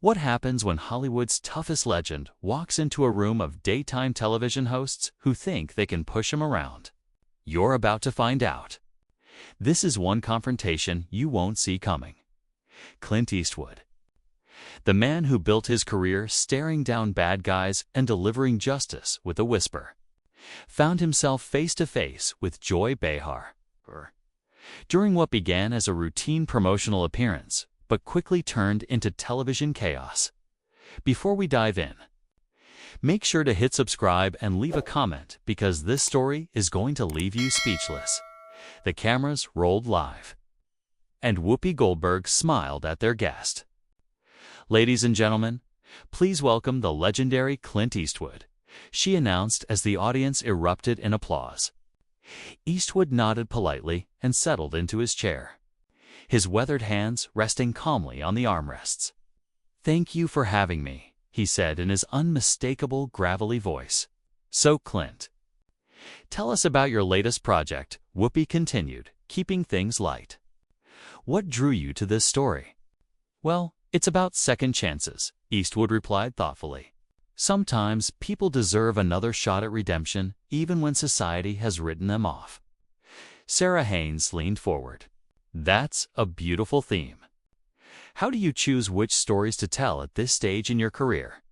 What happens when Hollywood's toughest legend walks into a room of daytime television hosts who think they can push him around? You're about to find out. This is one confrontation you won't see coming. Clint Eastwood. The man who built his career staring down bad guys and delivering justice with a whisper, found himself face to face with Joy Behar during what began as a routine promotional appearance, but quickly turned into television chaos. Before we dive in, make sure to hit subscribe and leave a comment because this story is going to leave you speechless. The cameras rolled live, and Whoopi Goldberg smiled at their guest. Ladies and gentlemen, please welcome the legendary Clint Eastwood, she announced as the audience erupted in applause. Eastwood nodded politely and settled into his chair, his weathered hands resting calmly on the armrests. "Thank you for having me," he said in his unmistakable gravelly voice. "So, Clint, tell us about your latest project," Whoopi continued, keeping things light. "What drew you to this story?" "Well, it's about second chances," Eastwood replied thoughtfully. "Sometimes people deserve another shot at redemption, even when society has written them off." Sarah Haynes leaned forward. "That's a beautiful theme. How do you choose which stories to tell at this stage in your career?"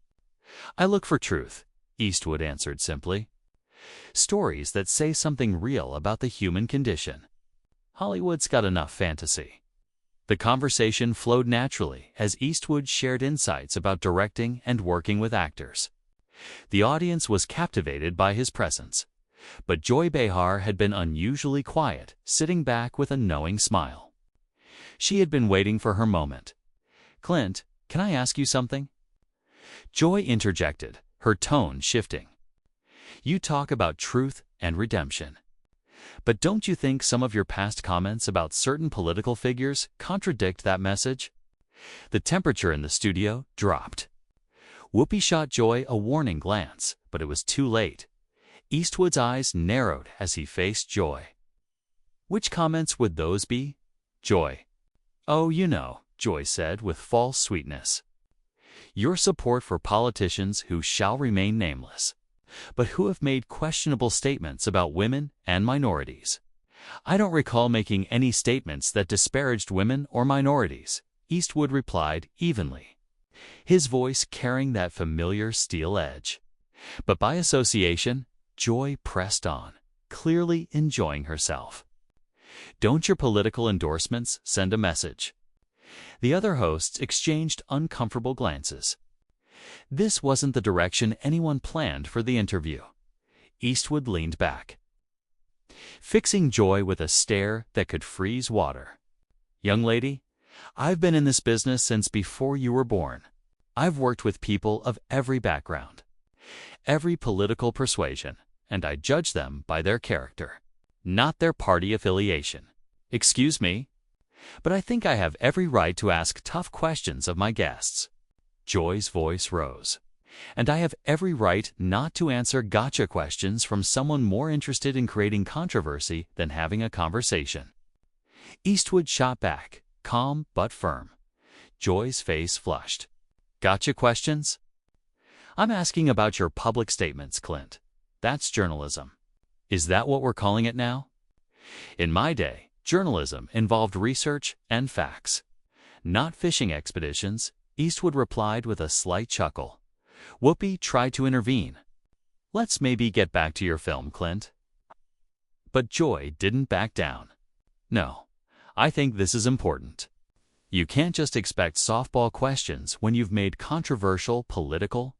"I look for truth," Eastwood answered simply. "Stories that say something real about the human condition. Hollywood's got enough fantasy." The conversation flowed naturally as Eastwood shared insights about directing and working with actors. The audience was captivated by his presence, but Joy Behar had been unusually quiet, sitting back with a knowing smile. She had been waiting for her moment. "Clint, can I ask you something?" Joy interjected, her tone shifting. "You talk about truth and redemption. But don't you think some of your past comments about certain political figures contradict that message?" The temperature in the studio dropped. Whoopi shot Joy a warning glance, but it was too late. Eastwood's eyes narrowed as he faced Joy. "Which comments would those be?" "Joy." "Oh, you know," Joy said with false sweetness. "Your support for politicians who shall remain nameless, but who have made questionable statements about women and minorities." "I don't recall making any statements that disparaged women or minorities," Eastwood replied evenly, his voice carrying that familiar steel edge. But by association, Joy pressed on, clearly enjoying herself. "Don't your political endorsements send a message?" The other hosts exchanged uncomfortable glances. This wasn't the direction anyone planned for the interview. Eastwood leaned back, fixing Joy with a stare that could freeze water. "Young lady, I've been in this business since before you were born. I've worked with people of every background, every political persuasion, and I judge them by their character, not their party affiliation. Excuse me, but I think I have every right to ask tough questions of my guests." Joy's voice rose. "And I have every right not to answer gotcha questions from someone more interested in creating controversy than having a conversation." Eastwood shot back, calm but firm. Joy's face flushed. "Gotcha questions? I'm asking about your public statements, Clint. That's journalism. Is that what we're calling it now? In my day, journalism involved research and facts, not fishing expeditions," Eastwood replied with a slight chuckle. Whoopi tried to intervene. "Let's maybe get back to your film, Clint." But Joy didn't back down. "No, I think this is important. You can't just expect softball questions when you've made controversial political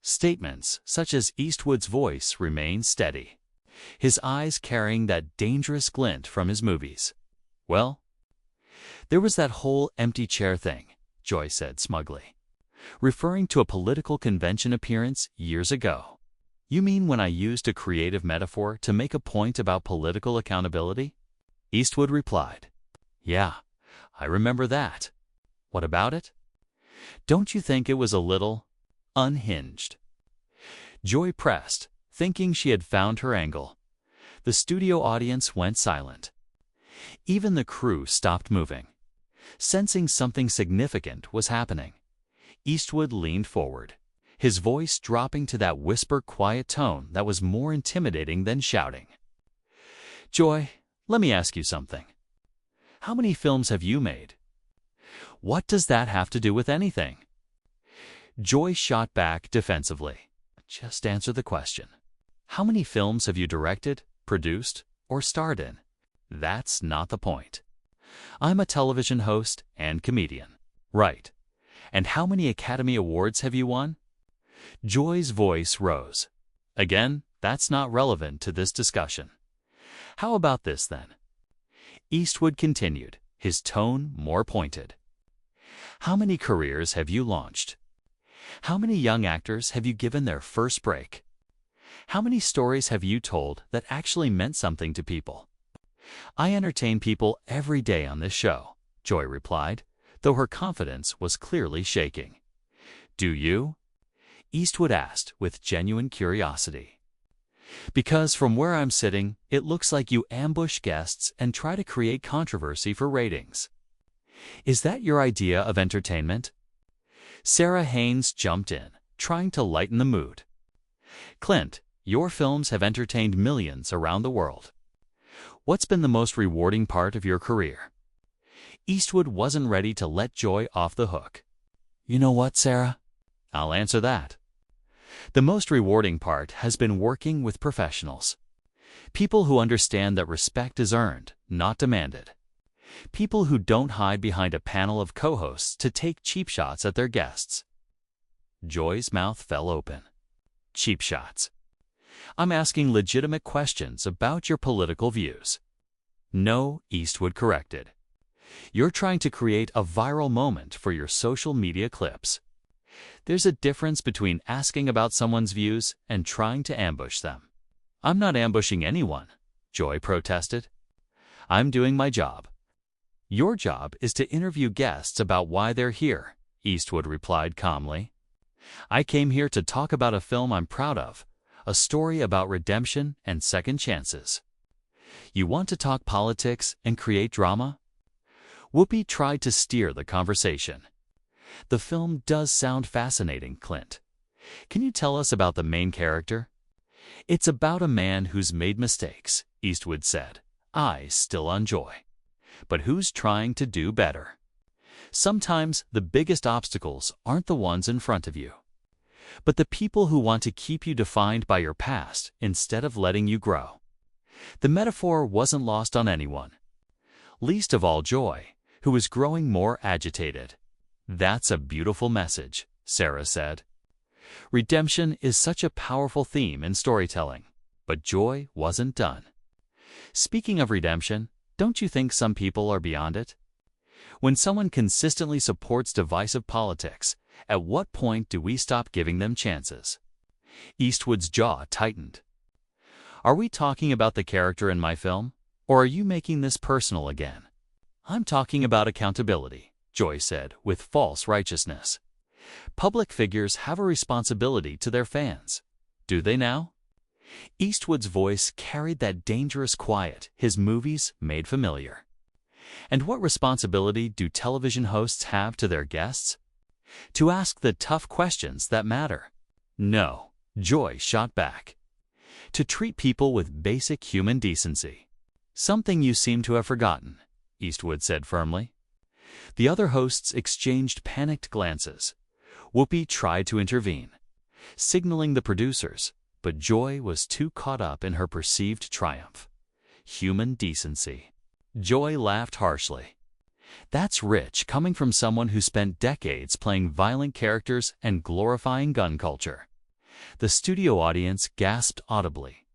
statements," such as Eastwood's voice remained steady, his eyes carrying that dangerous glint from his movies. "Well, there was that whole empty chair thing," Joy said smugly, referring to a political convention appearance years ago. "You mean when I used a creative metaphor to make a point about political accountability?" Eastwood replied. "Yeah, I remember that. What about it? Don't you think it was a little unhinged?" Joy pressed, thinking she had found her angle. The studio audience went silent. Even the crew stopped moving, sensing something significant was happening. Eastwood leaned forward, his voice dropping to that whisper-quiet tone that was more intimidating than shouting. Joy, let me ask you something. How many films have you made? What does that have to do with anything? Joy shot back defensively. Just answer the question. How many films have you directed, produced, or starred in? That's not the point. I'm a television host and comedian. Right. And how many Academy Awards have you won? Joy's voice rose. Again, that's not relevant to this discussion. How about this then? Eastwood continued, his tone more pointed. How many careers have you launched? How many young actors have you given their first break? How many stories have you told that actually meant something to people? I entertain people every day on this show, Joy replied, though her confidence was clearly shaking. Do you? Eastwood asked with genuine curiosity. Because from where I'm sitting, it looks like you ambush guests and try to create controversy for ratings. Is that your idea of entertainment? Sarah Haynes jumped in, trying to lighten the mood. Clint, your films have entertained millions around the world. What's been the most rewarding part of your career? Eastwood wasn't ready to let Joy off the hook. You know what, Sarah? I'll answer that. The most rewarding part has been working with professionals. People who understand that respect is earned, not demanded. People who don't hide behind a panel of co-hosts to take cheap shots at their guests. Joy's mouth fell open. Cheap shots. I'm asking legitimate questions about your political views. No, Eastwood corrected. You're trying to create a viral moment for your social media clips. There's a difference between asking about someone's views and trying to ambush them. I'm not ambushing anyone, Joy protested. I'm doing my job. Your job is to interview guests about why they're here, Eastwood replied calmly. I came here to talk about a film I'm proud of, a story about redemption and second chances. You want to talk politics and create drama? Whoopi tried to steer the conversation. The film does sound fascinating, Clint. Can you tell us about the main character? It's about a man who's made mistakes, Eastwood said, eyes still on Joy. But who's trying to do better? Sometimes the biggest obstacles aren't the ones in front of you, but the people who want to keep you defined by your past instead of letting you grow. The metaphor wasn't lost on anyone, least of all Joy, who was growing more agitated. That's a beautiful message, Sarah said. Redemption is such a powerful theme in storytelling, but Joy wasn't done. Speaking of redemption, don't you think some people are beyond it? When someone consistently supports divisive politics, at what point do we stop giving them chances? Eastwood's jaw tightened. Are we talking about the character in my film, or are you making this personal again? I'm talking about accountability, Joy said with false righteousness. Public figures have a responsibility to their fans. Do they now? Eastwood's voice carried that dangerous quiet his movies made familiar. And what responsibility do television hosts have to their guests? To ask the tough questions that matter. No, Joy shot back. To treat people with basic human decency. Something you seem to have forgotten, Eastwood said firmly. The other hosts exchanged panicked glances. Whoopi tried to intervene, signaling the producers, but Joy was too caught up in her perceived triumph. Human decency. Joy laughed harshly. That's rich coming from someone who spent decades playing violent characters and glorifying gun culture. The studio audience gasped audibly.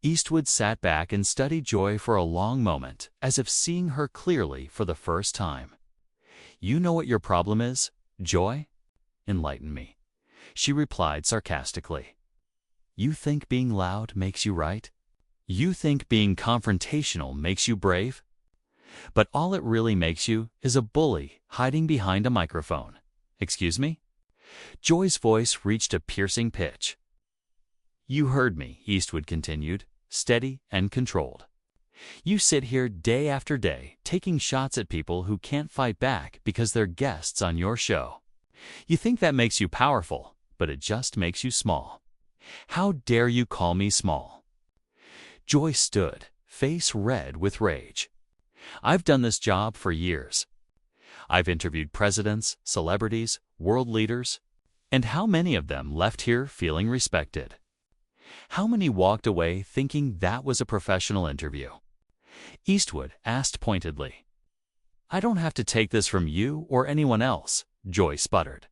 Eastwood sat back and studied Joy for a long moment, as if seeing her clearly for the first time. You know what your problem is, Joy? Enlighten me, she replied sarcastically. You think being loud makes you right? You think being confrontational makes you brave? But all it really makes you is a bully hiding behind a microphone. Excuse me? Joy's voice reached a piercing pitch. You heard me, Eastwood continued, steady and controlled. You sit here day after day taking shots at people who can't fight back because they're guests on your show. You think that makes you powerful, but it just makes you small. How dare you call me small? Joy stood, face red with rage. I've done this job for years. I've interviewed presidents, celebrities, world leaders, and how many of them left here feeling respected? How many walked away thinking that was a professional interview? Eastwood asked pointedly. I don't have to take this from you or anyone else, Joy sputtered.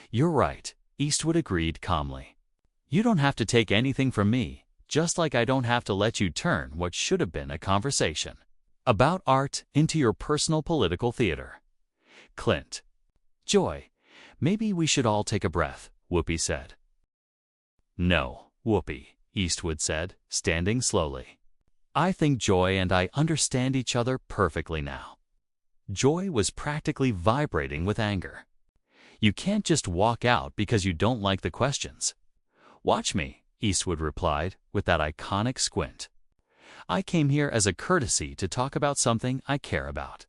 You're right, Eastwood agreed calmly. You don't have to take anything from me, just like I don't have to let you turn what should have been a conversation about art into your personal political theater. Clint. Joy, maybe we should all take a breath, Whoopi said. No, Whoopi, Eastwood said, standing slowly. I think Joy and I understand each other perfectly now. Joy was practically vibrating with anger. You can't just walk out because you don't like the questions. Watch me, Eastwood replied with that iconic squint. I came here as a courtesy to talk about something I care about.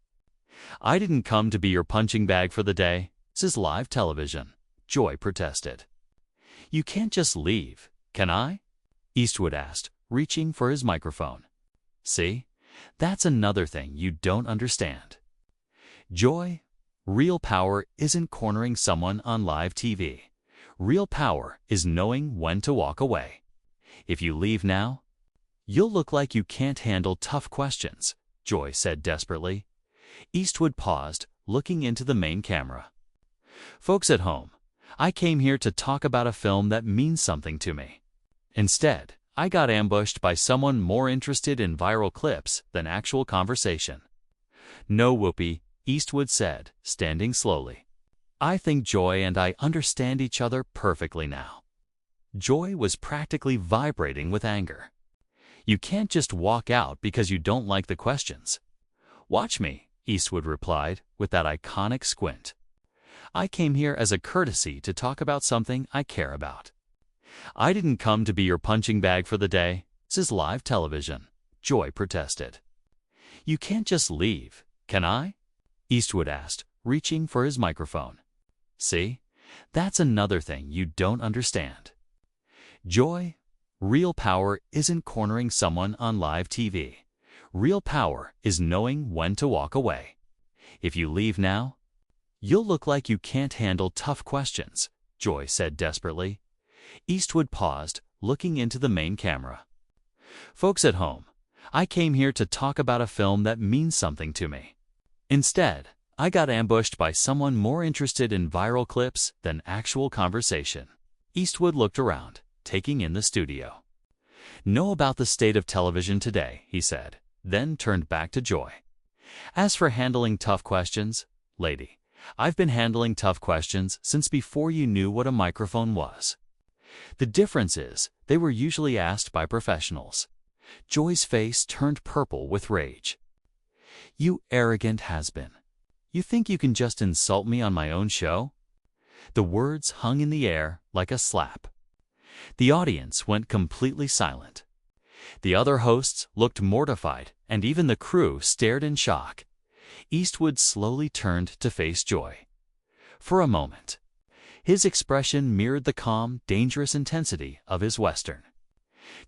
I didn't come to be your punching bag for the day. This is live television, Joy protested. You can't just leave, can I? Eastwood asked, reaching for his microphone. See? That's another thing you don't understand. Joy, real power isn't cornering someone on live TV. Real power is knowing when to walk away. If you leave now, you'll look like you can't handle tough questions, Joy said desperately. Eastwood paused, looking into the main camera. Folks at home, I came here to talk about a film that means something to me. Instead, I got ambushed by someone more interested in viral clips than actual conversation. No, Whoopi, Eastwood said, standing slowly. I think Joy and I understand each other perfectly now. Joy was practically vibrating with anger. You can't just walk out because you don't like the questions. Watch me, Eastwood replied with that iconic squint. I came here as a courtesy to talk about something I care about. I didn't come to be your punching bag for the day. This is live television, Joy protested. You can't just leave, can I? Eastwood asked, reaching for his microphone. See? That's another thing you don't understand. Joy, real power isn't cornering someone on live TV. Real power is knowing when to walk away. If you leave now, you'll look like you can't handle tough questions, Joy said desperately. Eastwood paused, looking into the main camera. Folks at home, I came here to talk about a film that means something to me. Instead, I got ambushed by someone more interested in viral clips than actual conversation. Eastwood looked around, taking in the studio. Know about the state of television today, he said, then turned back to Joy. As for handling tough questions, lady, I've been handling tough questions since before you knew what a microphone was. The difference is, they were usually asked by professionals. Joy's face turned purple with rage. You arrogant has-been. You think you can just insult me on my own show? The words hung in the air like a slap. The audience went completely silent. The other hosts looked mortified, and even the crew stared in shock. Eastwood slowly turned to face Joy. For a moment, his expression mirrored the calm, dangerous intensity of his Western.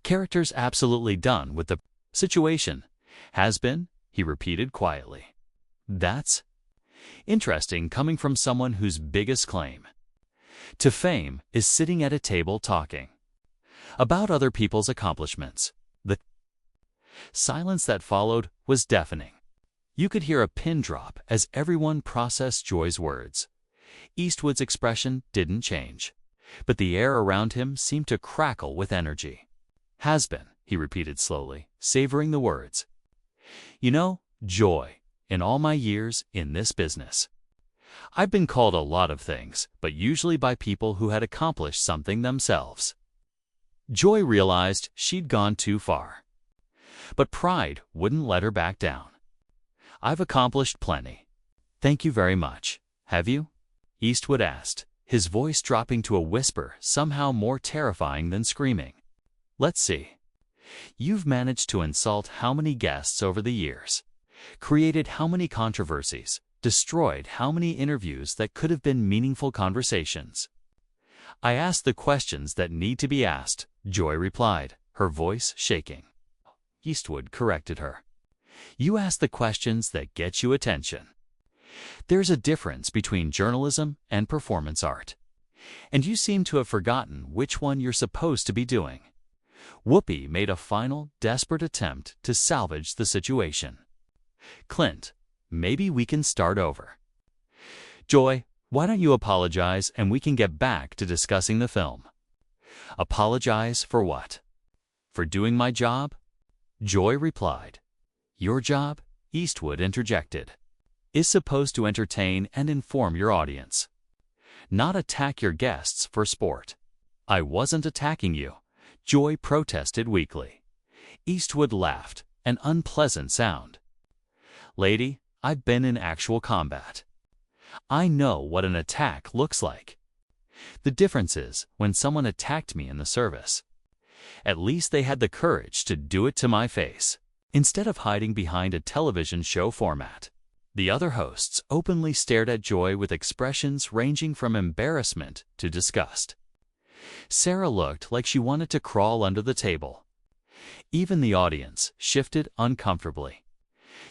Character's absolutely done with the situation. Has been, he repeated quietly. That's interesting coming from someone whose biggest claim to fame is sitting at a table talking about other people's accomplishments. The silence that followed was deafening. You could hear a pin drop as everyone processed Joy's words. Eastwood's expression didn't change, but the air around him seemed to crackle with energy. Has been, he repeated slowly, savoring the words. You know, Joy, in all my years in this business, I've been called a lot of things, but usually by people who had accomplished something themselves. Joy realized she'd gone too far. But pride wouldn't let her back down. I've accomplished plenty. Thank you very much. Have you? Eastwood asked, his voice dropping to a whisper somehow more terrifying than screaming. Let's see. You've managed to insult how many guests over the years? Created how many controversies? destroyed how many interviews that could have been meaningful conversations. I ask the questions that need to be asked, Joy replied, her voice shaking. Eastwood corrected her. You ask the questions that get you attention. There's a difference between journalism and performance art. And you seem to have forgotten which one you're supposed to be doing. Whoopi made a final, desperate attempt to salvage the situation. Clint, maybe we can start over. Joy, why don't you apologize and we can get back to discussing the film? Apologize for what? For doing my job? Joy replied. Your job, Eastwood interjected, is supposed to entertain and inform your audience, not attack your guests for sport. I wasn't attacking you, Joy protested weakly. Eastwood laughed, an unpleasant sound. Lady, I've been in actual combat. I know what an attack looks like. The difference is when someone attacked me in the service. At least they had the courage to do it to my face, instead of hiding behind a television show format. The other hosts openly stared at Joy with expressions ranging from embarrassment to disgust. Sarah looked like she wanted to crawl under the table. Even the audience shifted uncomfortably.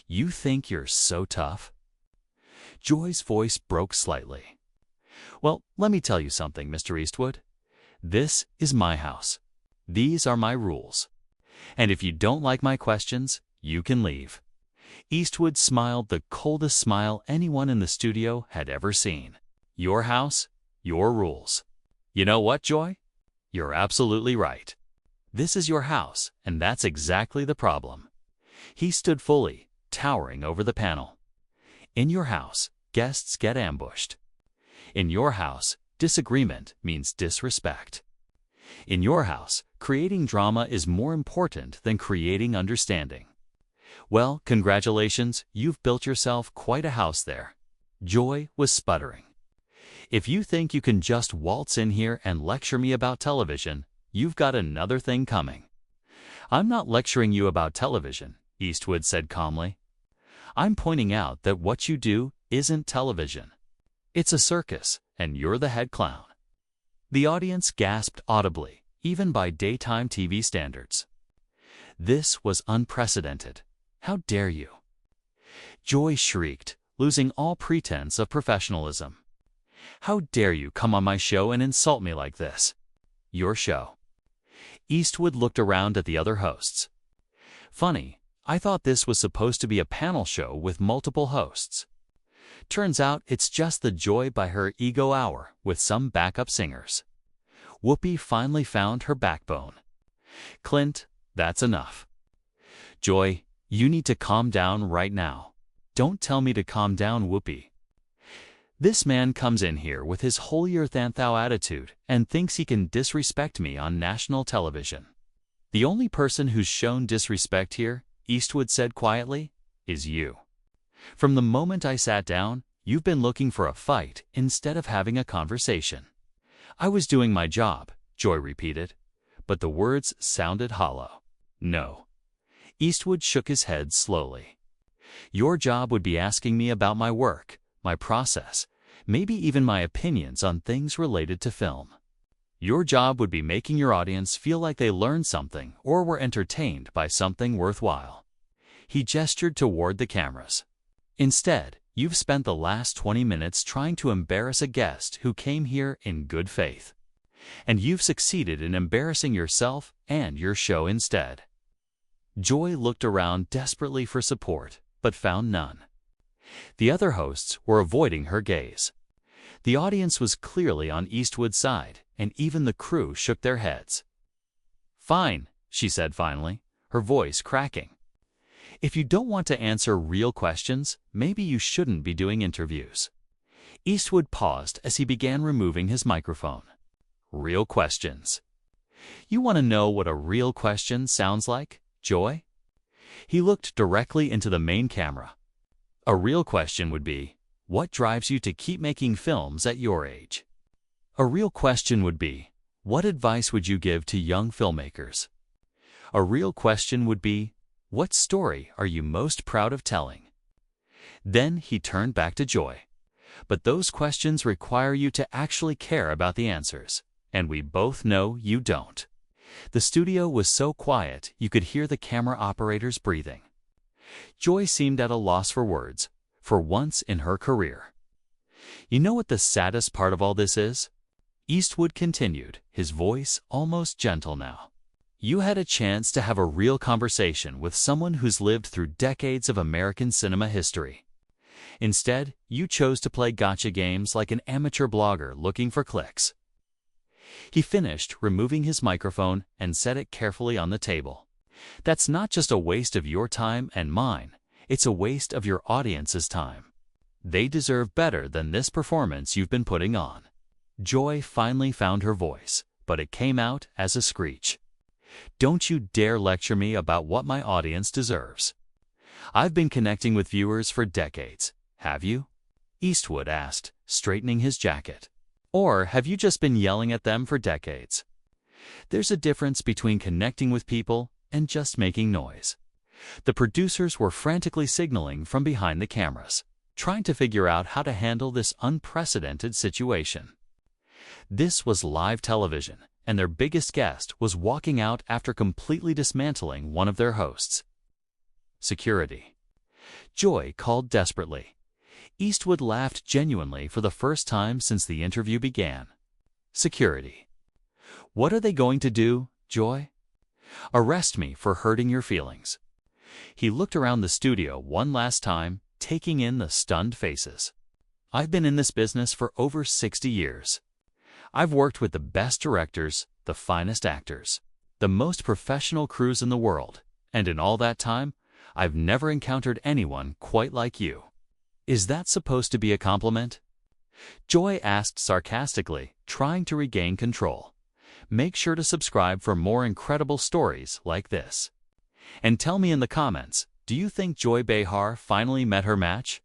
You think you're so tough? Joy's voice broke slightly. Well, let me tell you something, Mr. Eastwood. This is my house. These are my rules. And if you don't like my questions, you can leave. Eastwood smiled the coldest smile anyone in the studio had ever seen. Your house, your rules. You know what, Joy? You're absolutely right. This is your house, and that's exactly the problem. He stood fully, towering over the panel. In your house, guests get ambushed. In your house, disagreement means disrespect. In your house, creating drama is more important than creating understanding. Well, congratulations, you've built yourself quite a house there. Joy was sputtering. If you think you can just waltz in here and lecture me about television, you've got another thing coming. I'm not lecturing you about television, Eastwood said calmly. I'm pointing out that what you do isn't television. It's a circus, and you're the head clown. The audience gasped audibly, even by daytime TV standards. This was unprecedented. How dare you? Joy shrieked, losing all pretense of professionalism. How dare you come on my show and insult me like this? Your show. Eastwood looked around at the other hosts. Funny, I thought this was supposed to be a panel show with multiple hosts. Turns out it's just the Joy Behar ego hour with some backup singers. Whoopi finally found her backbone. Clint, that's enough. Joy, you need to calm down right now. Don't tell me to calm down, Whoopi. This man comes in here with his holier-than-thou attitude and thinks he can disrespect me on national television. The only person who's shown disrespect here, Eastwood said quietly, is you. From the moment I sat down, you've been looking for a fight instead of having a conversation. I was doing my job, Joy repeated, but the words sounded hollow. No. Eastwood shook his head slowly. Your job would be asking me about my work, my process, maybe even my opinions on things related to film. Your job would be making your audience feel like they learned something or were entertained by something worthwhile. He gestured toward the cameras. Instead, you've spent the last 20 minutes trying to embarrass a guest who came here in good faith. And you've succeeded in embarrassing yourself and your show instead. Joy looked around desperately for support, but found none. The other hosts were avoiding her gaze. The audience was clearly on Eastwood's side, and even the crew shook their heads. Fine, she said finally, her voice cracking. If you don't want to answer real questions, maybe you shouldn't be doing interviews. Eastwood paused as he began removing his microphone. Real questions. You want to know what a real question sounds like, Joy? He looked directly into the main camera. A real question would be, what drives you to keep making films at your age? A real question would be, what advice would you give to young filmmakers? A real question would be, what story are you most proud of telling? Then he turned back to Joy. But those questions require you to actually care about the answers, and we both know you don't. The studio was so quiet you could hear the camera operators breathing. Joy seemed at a loss for words, for once in her career. You know what the saddest part of all this is? Eastwood continued, his voice almost gentle now. You had a chance to have a real conversation with someone who's lived through decades of American cinema history. Instead, you chose to play gotcha games like an amateur blogger looking for clicks. He finished, removing his microphone, and set it carefully on the table. That's not just a waste of your time and mine, it's a waste of your audience's time. They deserve better than this performance you've been putting on. Joy finally found her voice, but it came out as a screech. Don't you dare lecture me about what my audience deserves. I've been connecting with viewers for decades, have you? Eastwood asked, straightening his jacket. Or have you just been yelling at them for decades? There's a difference between connecting with people and just making noise. The producers were frantically signaling from behind the cameras, trying to figure out how to handle this unprecedented situation. This was live television, and their biggest guest was walking out after completely dismantling one of their hosts. Security. Joy called desperately. Eastwood laughed genuinely for the first time since the interview began. Security. What are they going to do, Joy? Arrest me for hurting your feelings. He looked around the studio one last time, taking in the stunned faces. I've been in this business for over 60 years. I've worked with the best directors, the finest actors, the most professional crews in the world, and in all that time, I've never encountered anyone quite like you. Is that supposed to be a compliment? Joy asked sarcastically, trying to regain control. Make sure to subscribe for more incredible stories like this. And tell me in the comments, do you think Joy Behar finally met her match?